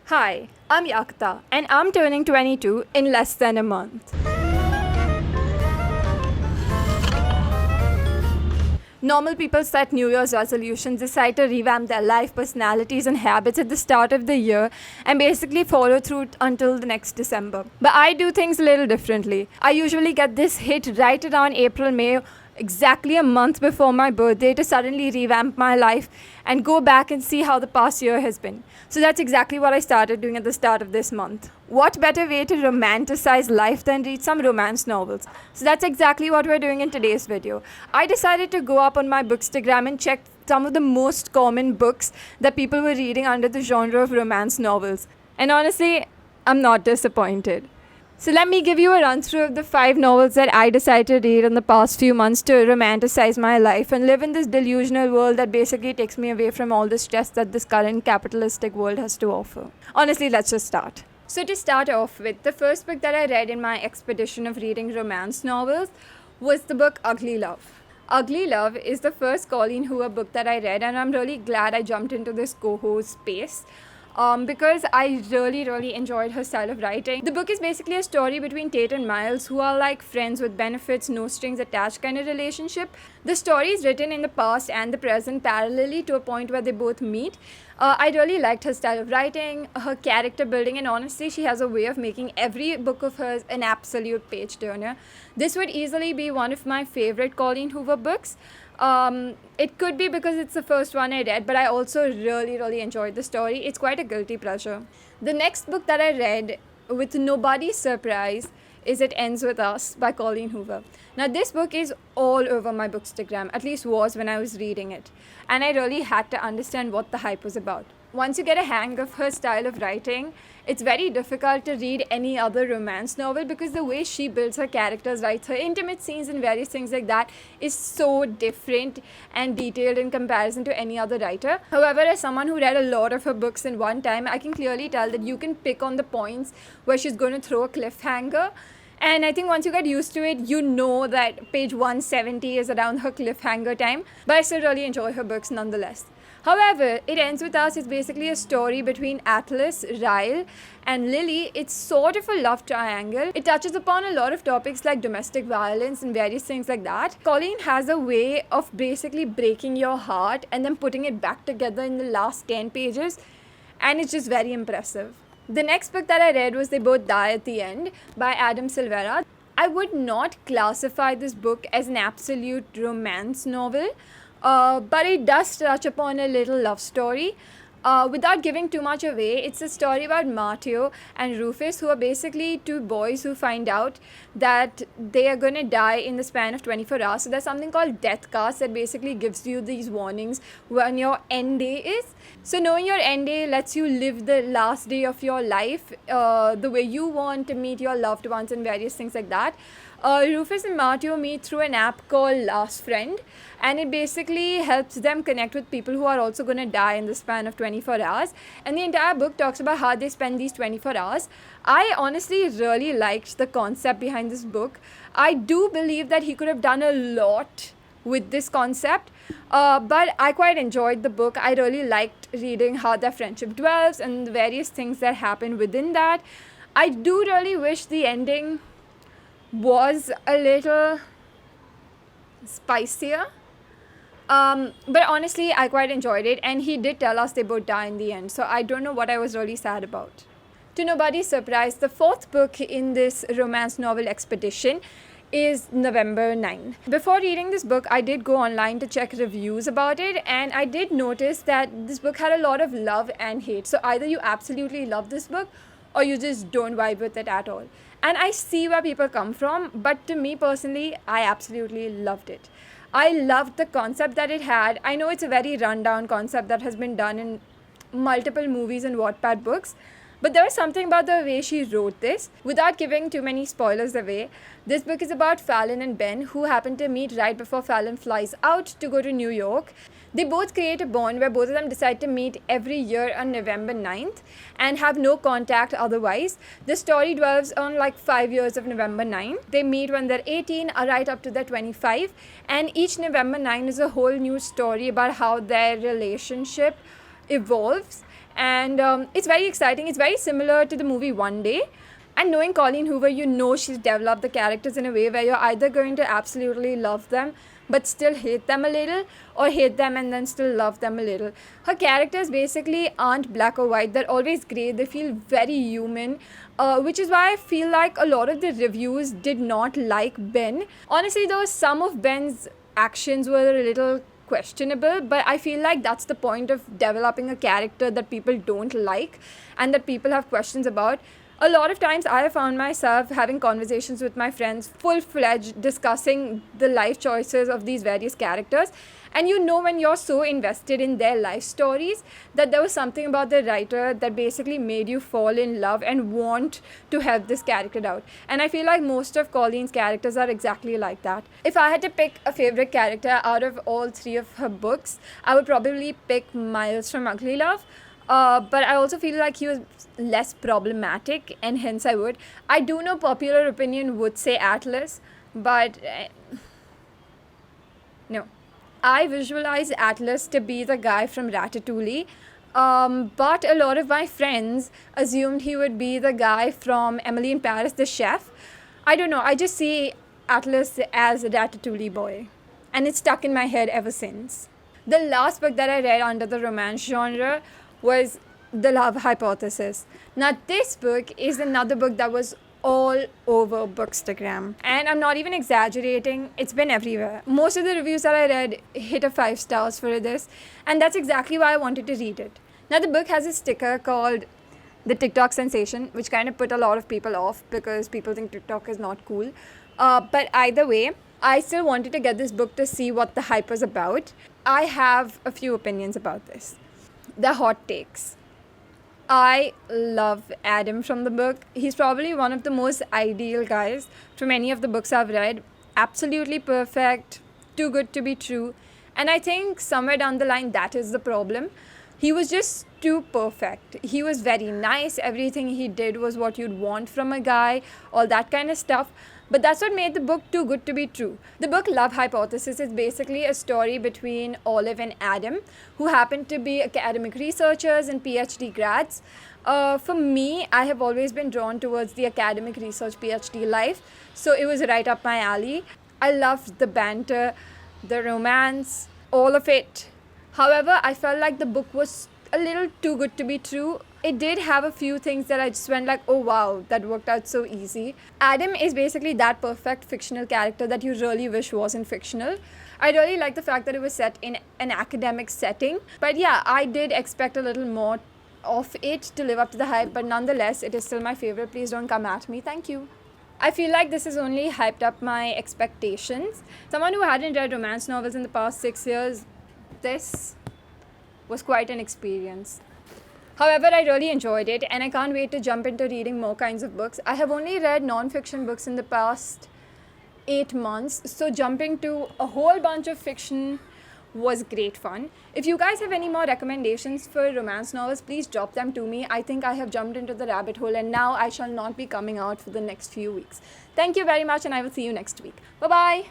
Hi, I'm Yakta and I'm turning 22 in less than a month. Normal people set New Year's resolutions, decide to revamp their life, personalities, and habits at the start of the year and basically follow through until the next December. But I do things a little differently. I usually get this hit right around April, May, exactly a month before my birthday to suddenly revamp my life and go back and see how the past year has been. So that's exactly what I started doing at the start of this month. What better way to romanticize life than read some romance novels? So that's exactly what we're doing in today's video. I decided to go up on my bookstagram and check some of the most common books that people were reading under the genre of romance novels. And honestly, I'm not disappointed. So let me give you a run through of the 5 novels that I decided to read in the past few months to romanticize my life and live in this delusional world that basically takes me away from all the stress that this current capitalistic world has to offer. Honestly, let's just start. So to start off with, the first book that I read in my expedition of reading romance novels was the book Ugly Love. Ugly Love is the first Colleen Hoover book that I read, and I'm really glad I jumped into this coho space. Because I really enjoyed her style of writing. The book is basically a story between Tate and Miles, who are like friends with benefits, no strings attached kind of relationship. The story is written in the past and the present parallelly to a point where they both meet. I really liked her style of writing, her character building, and honestly, she has a way of making every book of hers an absolute page turner. This would easily be one of my favorite Colleen Hoover books. It could be because it's the first one I read, but I also really enjoyed the story. It's quite a guilty pleasure. The next book that I read, with nobody's surprise, is It Ends With Us by Colleen Hoover. Now this book is all over my bookstagram, at least was when I was reading it. And I really had to understand what the hype was about. Once you get a hang of her style of writing, it's very difficult to read any other romance novel because the way she builds her characters, writes her intimate scenes and various things like that is so different and detailed in comparison to any other writer. However, as someone who read a lot of her books in one time, I can clearly tell that you can pick on the points where she's going to throw a cliffhanger. And I think once you get used to it, you know that page 170 is around her cliffhanger time. But I still really enjoy her books nonetheless. However, It Ends With Us is basically a story between Atlas, Ryle, and Lily. It's sort of a love triangle. It touches upon a lot of topics like domestic violence and various things like that. Colleen has a way of basically breaking your heart and then putting it back together in the last 10 pages. And it's just very impressive. The next book that I read was They Both Die at the End by Adam Silvera. I would not classify this book as an absolute romance novel. But it does touch upon a little love story. Without giving too much away, it's a story about Matteo and Rufus, who are basically 2 boys who find out that they are going to die in the span of 24 hours. So there's something called death cards that basically gives you these warnings when your end day is. So knowing your end day lets you live the last day of your life the way you want to meet your loved ones and various things like that. Rufus and Matteo meet through an app called Last Friend, and it basically helps them connect with people who are also going to die in the span of 24 hours. And the entire book talks about how they spend these 24 hours. I honestly really liked the concept behind this book. I do believe that he could have done a lot with this concept, but I quite enjoyed the book. I really liked reading how their friendship develops and the various things that happen within that. I do really wish the ending was a little spicier, but honestly I quite enjoyed it, and he did tell us they both die in the end, so I don't know what I was really sad about. To nobody's surprise, the 4th book in this romance novel expedition is November 9. Before reading this book, I did go online to check reviews about it, and I did notice that this book had a lot of love and hate. So either you absolutely love this book or you just don't vibe with it at all. And I see where people come from, but to me personally, I absolutely loved it. I loved the concept that it had. I know it's a very rundown concept that has been done in multiple movies and Wattpad books, but there was something about the way she wrote this. Without giving too many spoilers away, this book is about Fallon and Ben, who happen to meet right before Fallon flies out to go to New York. They both create a bond where both of them decide to meet every year on November 9th and have no contact otherwise. The story dwells on like 5 years of November 9th. They meet when they're 18, right up to their 25, and each November 9 is a whole new story about how their relationship evolves And it's very exciting. It's very similar to the movie One Day. And knowing Colleen Hoover, you know she's developed the characters in a way where you're either going to absolutely love them but still hate them a little, or hate them and then still love them a little. Her characters basically aren't black or white. They're always grey. They feel very human, which is why I feel like a lot of the reviews did not like Ben. Honestly, though, some of Ben's actions were a little questionable, but I feel like that's the point of developing a character that people don't like and that people have questions about. A lot of times I have found myself having conversations with my friends, full-fledged, discussing the life choices of these various characters. And you know, when you're so invested in their life stories, that there was something about the writer that basically made you fall in love and want to help this character out. And I feel like most of Colleen's characters are exactly like that. If I had to pick a favorite character out of all three of her books, I would probably pick Miles from Ugly Love. But I also feel like he was less problematic, and hence I do know popular opinion would say Atlas, but no. I visualize Atlas to be the guy from Ratatouille, but a lot of my friends assumed he would be the guy from Emily in Paris, the chef. I don't know, I just see Atlas as a Ratatouille boy, and it's stuck in my head ever since. The last book that I read under the romance genre was The Love Hypothesis. Now, this book is another book that was all over Bookstagram. And I'm not even exaggerating, it's been everywhere. Most of the reviews that I read hit a 5 stars for this, and that's exactly why I wanted to read it. Now, the book has a sticker called The TikTok Sensation, which kind of put a lot of people off because people think TikTok is not cool. But either way, I still wanted to get this book to see what the hype was about. I have a few opinions about this. The hot takes. I love Adam from the book. He's probably one of the most ideal guys from any of the books I've read. Absolutely perfect, too good to be true. And I think somewhere down the line that is the problem. He was just too perfect. He was very nice. Everything he did was what you'd want from a guy, all that kind of stuff. But that's what made the book too good to be true. The book Love Hypothesis is basically a story between Olive and Adam, who happen to be academic researchers and PhD grads. For me, I have always been drawn towards the academic research PhD life, so it was right up my alley. I loved the banter, the romance, all of it. However, I felt like the book was a little too good to be true. It did have a few things that I just went like, oh wow, that worked out so easy. Adam is basically that perfect fictional character that you really wish wasn't fictional. I really like the fact that it was set in an academic setting. But yeah, I did expect a little more of it to live up to the hype, but nonetheless, it is still my favorite. Please don't come at me. Thank you. I feel like this has only hyped up my expectations. Someone who hadn't read romance novels in the past 6 years, this was quite an experience. However, I really enjoyed it, and I can't wait to jump into reading more kinds of books. I have only read non-fiction books in the past 8 months, so jumping to a whole bunch of fiction was great fun. If you guys have any more recommendations for romance novels, please drop them to me. I think I have jumped into the rabbit hole, and now I shall not be coming out for the next few weeks. Thank you very much, and I will see you next week. Bye-bye.